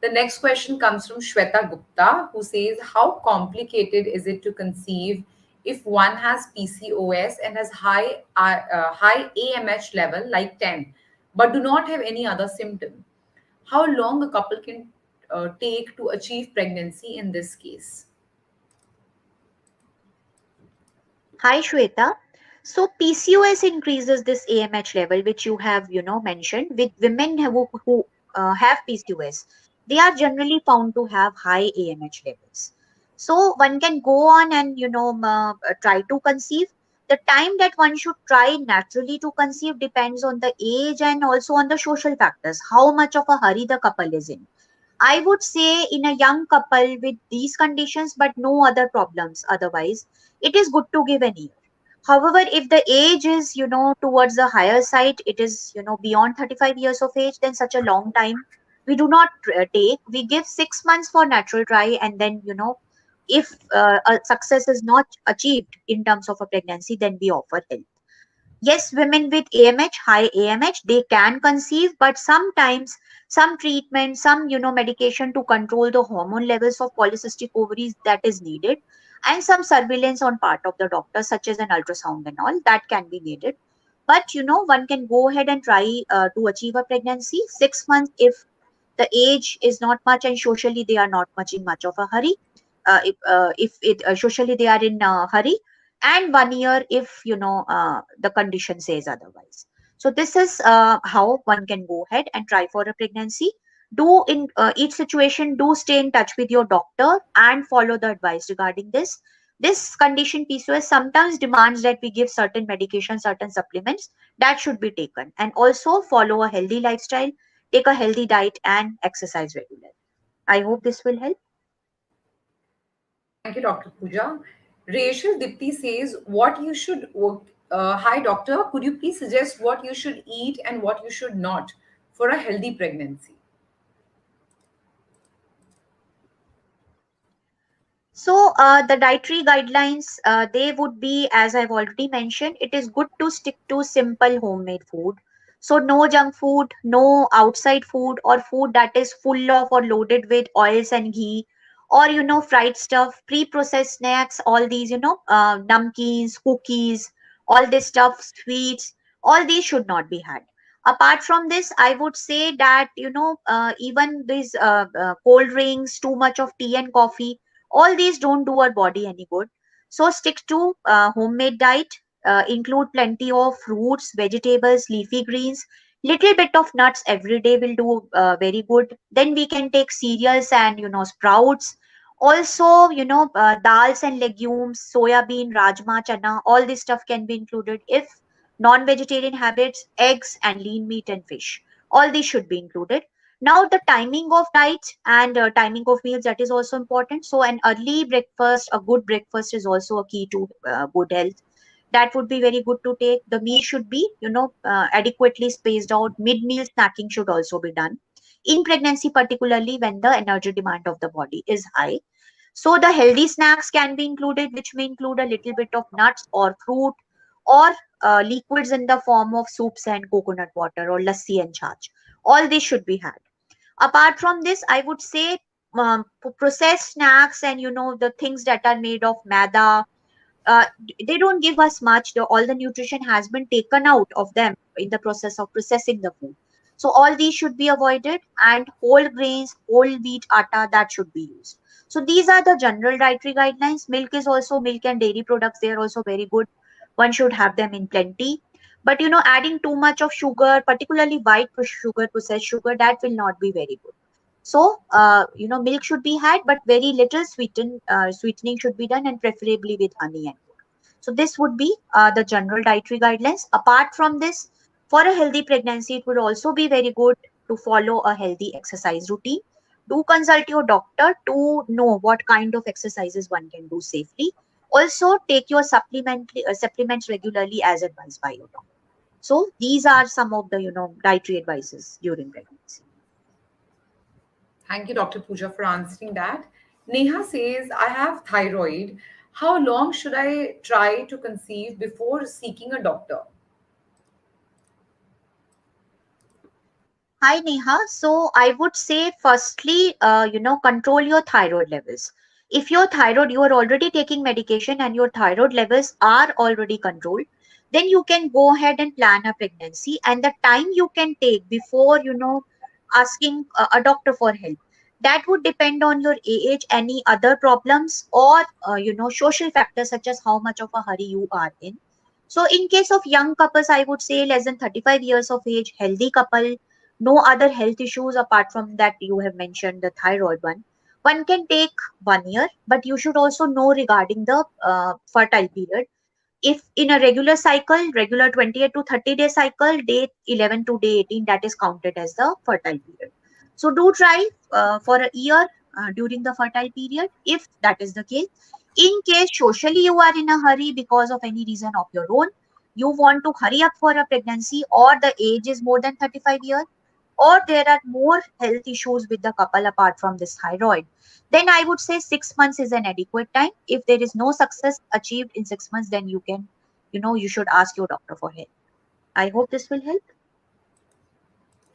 The next question comes from Shweta Gupta, who says, how complicated is it to conceive if one has PCOS and has high AMH level like 10, but do not have any other symptom? How long a couple can take to achieve pregnancy in this case? Hi, Shweta. So PCOS increases this AMH level, which you have, mentioned. With women who have PCOS, they are generally found to have high AMH levels. So one can go on and, try to conceive. The time that one should try naturally to conceive depends on the age and also on the social factors, how much of a hurry the couple is in. I would say in a young couple with these conditions but no other problems otherwise, it is good to give an year. However, if the age is, towards the higher side, it is, beyond 35 years of age, then such a long time we do not take. We give 6 months for natural try, and then, if a success is not achieved in terms of a pregnancy, then we offer help. Yes, women with AMH, high AMH, they can conceive, but sometimes some treatment, some medication to control the hormone levels of polycystic ovaries, that is needed, and some surveillance on part of the doctor, such as an ultrasound and all, that can be needed. But one can go ahead and try to achieve a pregnancy. 6 months, if the age is not much and socially they are not much in much of a hurry, if it socially they are in a hurry, and 1 year if the condition says otherwise. So this is how one can go ahead and try for a pregnancy. Do in each situation, do stay in touch with your doctor and follow the advice regarding this. This condition PCOS sometimes demands that we give certain medications, certain supplements that should be taken, and also follow a healthy lifestyle, take a healthy diet and exercise regularly. I hope this will help. Thank you, Dr. Pooja. Rachel Dipti says, what you should, hi, doctor, could you please suggest what you should eat and what you should not for a healthy pregnancy? So the dietary guidelines, they would be, as I've already mentioned, it is good to stick to simple homemade food. So no junk food, no outside food or food that is full of or loaded with oils and ghee, or fried stuff, pre-processed snacks, all these namkeens, cookies, all this stuff, sweets, all these should not be had. Apart from this, I would say that even these cold drinks, too much of tea and coffee, All these don't do our body any good. So stick to homemade diet. Include plenty of fruits, vegetables, leafy greens. Little bit of nuts every day will do very good. Then we can take cereals and sprouts. Also, dals and legumes, soya bean, rajma, chana, all this stuff can be included. If non-vegetarian habits, eggs and lean meat and fish, all these should be included. Now the timing of diet and timing of meals, that is also important. So an early breakfast, a good breakfast is also a key to good health. That would be very good to take. The meal should be adequately spaced out. Mid meal snacking should also be done in pregnancy, particularly when the energy demand of the body is high. So the healthy snacks can be included, which may include a little bit of nuts or fruit, or liquids in the form of soups and coconut water or lassi and chach. All this should be had. Apart from this, I would say processed snacks and the things that are made of maida, uh, they don't give us much. All the nutrition has been taken out of them in the process of processing the food. So all these should be avoided, and whole grains, whole wheat atta, that should be used. So these are the general dietary guidelines. Milk is also, milk and dairy products, they are also very good. One should have them in plenty. But adding too much of sugar, particularly white sugar, processed sugar, that will not be very good. So, milk should be had, but very little sweetening should be done, and preferably with honey and wood. So, this would be the general dietary guidelines. Apart from this, for a healthy pregnancy, it would also be very good to follow a healthy exercise routine. Do consult your doctor to know what kind of exercises one can do safely. Also, take your supplements regularly as advised by your doctor. So, these are some of the dietary advices during pregnancy. Thank you, Dr. Pooja, for answering that. Neha says, I have thyroid. How long should I try to conceive before seeking a doctor? Hi Neha. So I would say firstly, control your thyroid levels. If your thyroid, you are already taking medication and your thyroid levels are already controlled, then you can go ahead and plan a pregnancy. And the time you can take before, asking a doctor for help, that would depend on your age, any other problems, or, social factors such as how much of a hurry you are in. So in case of young couples, I would say less than 35 years of age, healthy couple, no other health issues apart from that you have mentioned the thyroid one can take 1 year, but you should also know regarding the fertile period. If in a regular cycle, regular 28 to 30-day cycle, day 11 to day 18, that is counted as the fertile period. So do try for a year during the fertile period if that is the case. In case socially you are in a hurry because of any reason of your own, you want to hurry up for a pregnancy, or the age is more than 35 years, or there are more health issues with the couple apart from this thyroid, then I would say 6 months is an adequate time. If there is no success achieved in 6 months, then you can, you should ask your doctor for help. I hope this will help.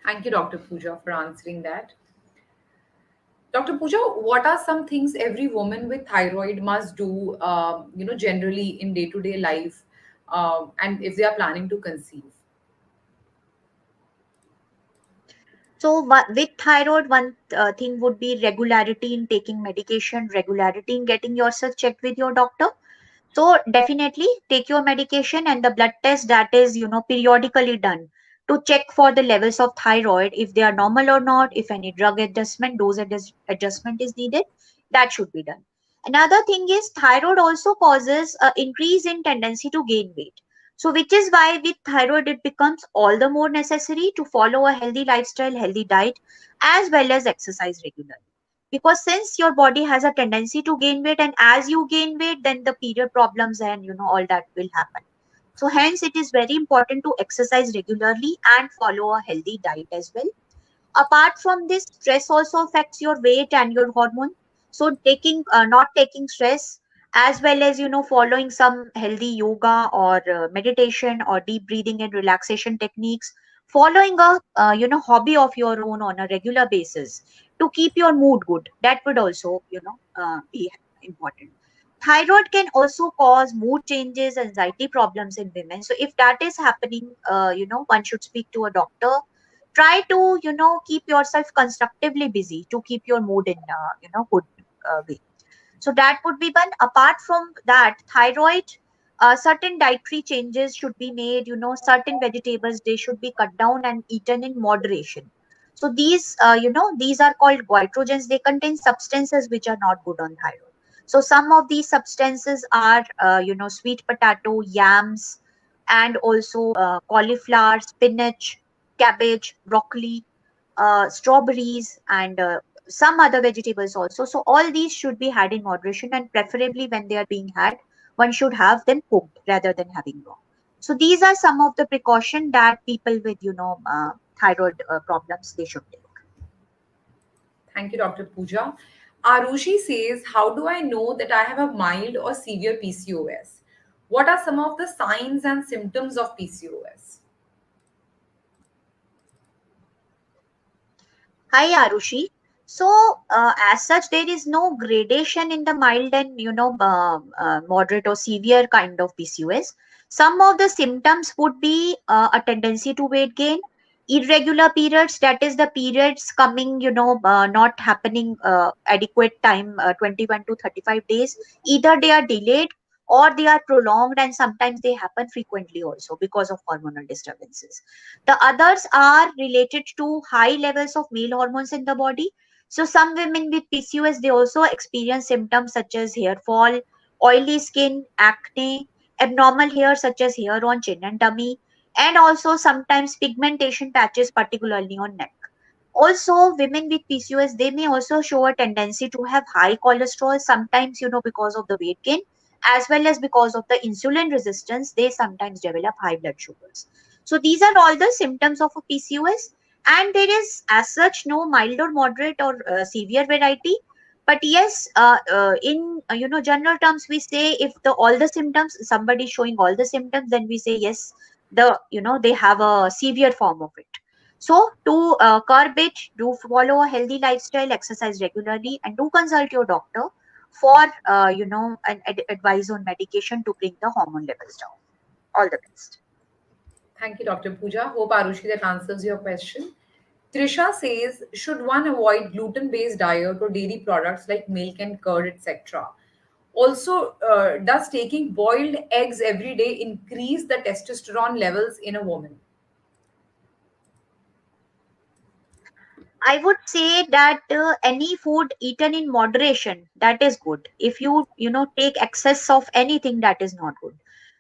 Thank you, Dr. Pooja, for answering that. Dr. Pooja, what are some things every woman with thyroid must do, generally in day-to-day life, and if they are planning to conceive? So with thyroid, one thing would be regularity in taking medication, regularity in getting yourself checked with your doctor. So definitely take your medication and the blood test, that is, periodically done to check for the levels of thyroid, if they are normal or not, if any drug adjustment, adjustment is needed, that should be done. Another thing is thyroid also causes an increase in tendency to gain weight. So which is why with thyroid it becomes all the more necessary to follow a healthy lifestyle, healthy diet, as well as exercise regularly, because since your body has a tendency to gain weight, and as you gain weight, then the period problems and all that will happen. So hence it is very important to exercise regularly and follow a healthy diet as well. Apart from this, stress also affects your weight and your hormone. So taking not taking stress, as well as following some healthy yoga or meditation or deep breathing and relaxation techniques, following a hobby of your own on a regular basis to keep your mood good, that would also be important. Thyroid can also cause mood changes, anxiety problems in women. So if that is happening, one should speak to a doctor. Try to keep yourself constructively busy to keep your mood in good way. So that would be one. Apart from that, thyroid, certain dietary changes should be made. Certain vegetables, they should be cut down and eaten in moderation. So these, these are called goitrogens. They contain substances which are not good on thyroid. So some of these substances are, sweet potato, yams, and also cauliflower, spinach, cabbage, broccoli, strawberries, and some other vegetables also. So all these should be had in moderation, and preferably when they are being had, one should have them cooked rather than having raw. So these are some of the precaution that people with thyroid problems they should take. Thank you, Dr. Pooja. Arushi says, how do I know that I have a mild or severe PCOS? What are some of the signs and symptoms of PCOS? Hi, Arushi. So, as such, there is no gradation in the mild and moderate or severe kind of PCOS. Some of the symptoms would be a tendency to weight gain, irregular periods, that is the periods coming, not happening adequate time, 21 to 35 days. Either they are delayed or they are prolonged, and sometimes they happen frequently also because of hormonal disturbances. The others are related to high levels of male hormones in the body. So some women with PCOS, they also experience symptoms such as hair fall, oily skin, acne, abnormal hair such as hair on chin and tummy, and also sometimes pigmentation patches, particularly on neck. Also, women with PCOS, they may also show a tendency to have high cholesterol, sometimes, because of the weight gain, as well as because of the insulin resistance, they sometimes develop high blood sugars. So these are all the symptoms of a PCOS, and there is as such no mild or moderate or severe variety. But yes, in general terms, we say if the all the symptoms, somebody showing all the symptoms, then we say yes, they have a severe form of it. So to curb it, do follow a healthy lifestyle, exercise regularly, and do consult your doctor for an advice on medication to bring the hormone levels down. All the best. Thank you, Dr. Pooja. Hope Arushi that answers your question. Trisha says, should one avoid gluten-based diet or dairy products like milk and curd, etc.? Also, does taking boiled eggs every day increase the testosterone levels in a woman? I would say that any food eaten in moderation, that is good. If you take excess of anything, that is not good.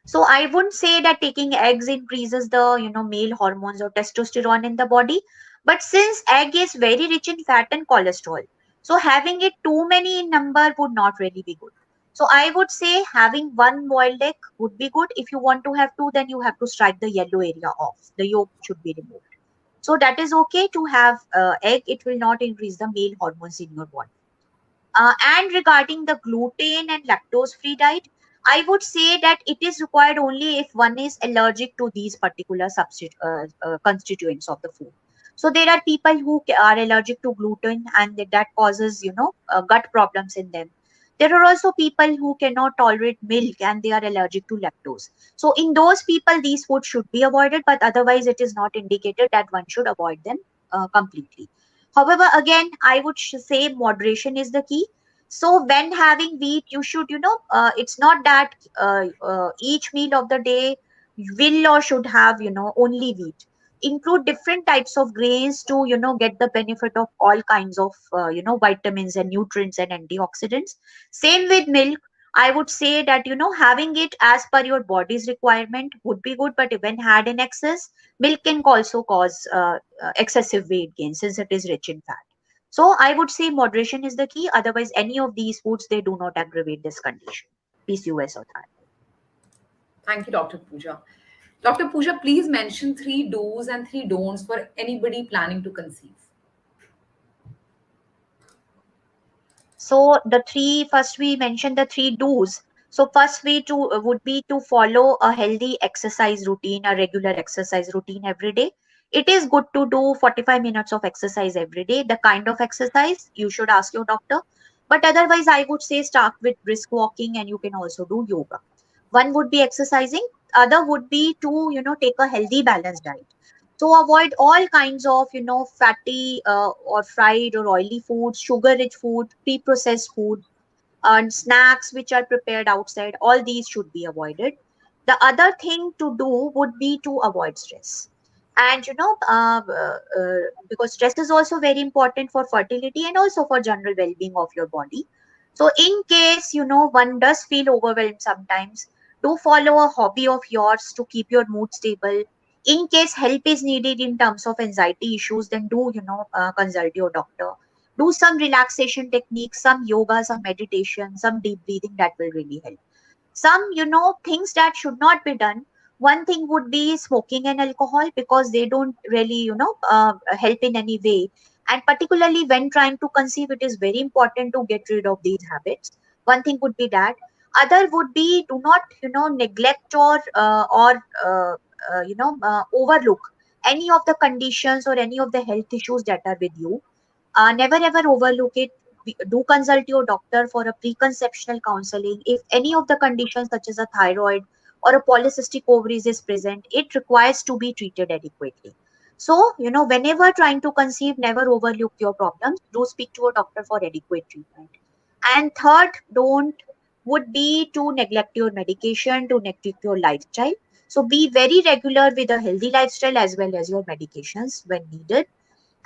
So I wouldn't say that taking eggs increases the male hormones or testosterone in the body. But since egg is very rich in fat and cholesterol, so having it too many in number would not really be good. So I would say having one boiled egg would be good. If you want to have two, then you have to strike the yellow area off. The yolk should be removed. So that is okay to have egg. It will not increase the male hormones in your body. And regarding the gluten and lactose free diet, I would say that it is required only if one is allergic to these particular constituents of the food. So there are people who are allergic to gluten, and that causes gut problems in them. There are also people who cannot tolerate milk and they are allergic to lactose. So in those people, these foods should be avoided, but otherwise it is not indicated that one should avoid them completely. However, again, I would say moderation is the key. So when having wheat, you should, it's not that each meal of the day will or should have, only wheat. Include different types of grains to, get the benefit of all kinds of, vitamins and nutrients and antioxidants. Same with milk. I would say that, having it as per your body's requirement would be good, but when had in excess, milk can also cause excessive weight gain since it is rich in fat. So I would say moderation is the key. Otherwise, any of these foods, they do not aggravate this condition, PCOS or thyroid. Thank you, Dr. Pooja. Dr. Pooja, please mention three do's and three don'ts for anybody planning to conceive. So the three, first we mentioned the three do's. So first way to would be to follow a healthy exercise routine, a regular exercise routine every day. It is good to do 45 minutes of exercise every day. The kind of exercise you should ask your doctor. But otherwise, I would say start with brisk walking, and you can also do yoga. One would be exercising, other would be to take a healthy balanced diet. So avoid all kinds of fatty or fried or oily foods, sugar rich food, pre-processed food. and snacks which are prepared outside, all these should be avoided. The other thing to do would be to avoid stress. And because stress is also very important for fertility and also for general well-being of your body. So in case one does feel overwhelmed sometimes, do follow a hobby of yours to keep your mood stable. In case help is needed in terms of anxiety issues, then do consult your doctor. Do some relaxation techniques, some yoga, some meditation, some deep breathing, that will really help. Some things that should not be done, one thing would be smoking and alcohol, because they don't really help in any way. And particularly when trying to conceive, it is very important to get rid of these habits. One thing would be that. Other would be, do not neglect or overlook any of the conditions or any of the health issues that are with you. Never ever overlook it. Do consult your doctor for a preconceptional counseling. If any of the conditions such as a thyroid or a polycystic ovaries is present, it requires to be treated adequately. So, whenever trying to conceive, never overlook your problems. Do speak to a doctor for adequate treatment. And third, don't would be to neglect your medication, to neglect your lifestyle. So be very regular with a healthy lifestyle as well as your medications when needed,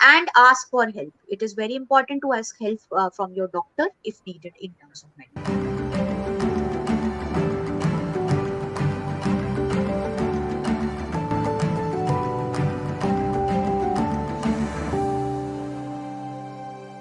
and ask for help. It is very important to ask help from your doctor if needed in terms of medication.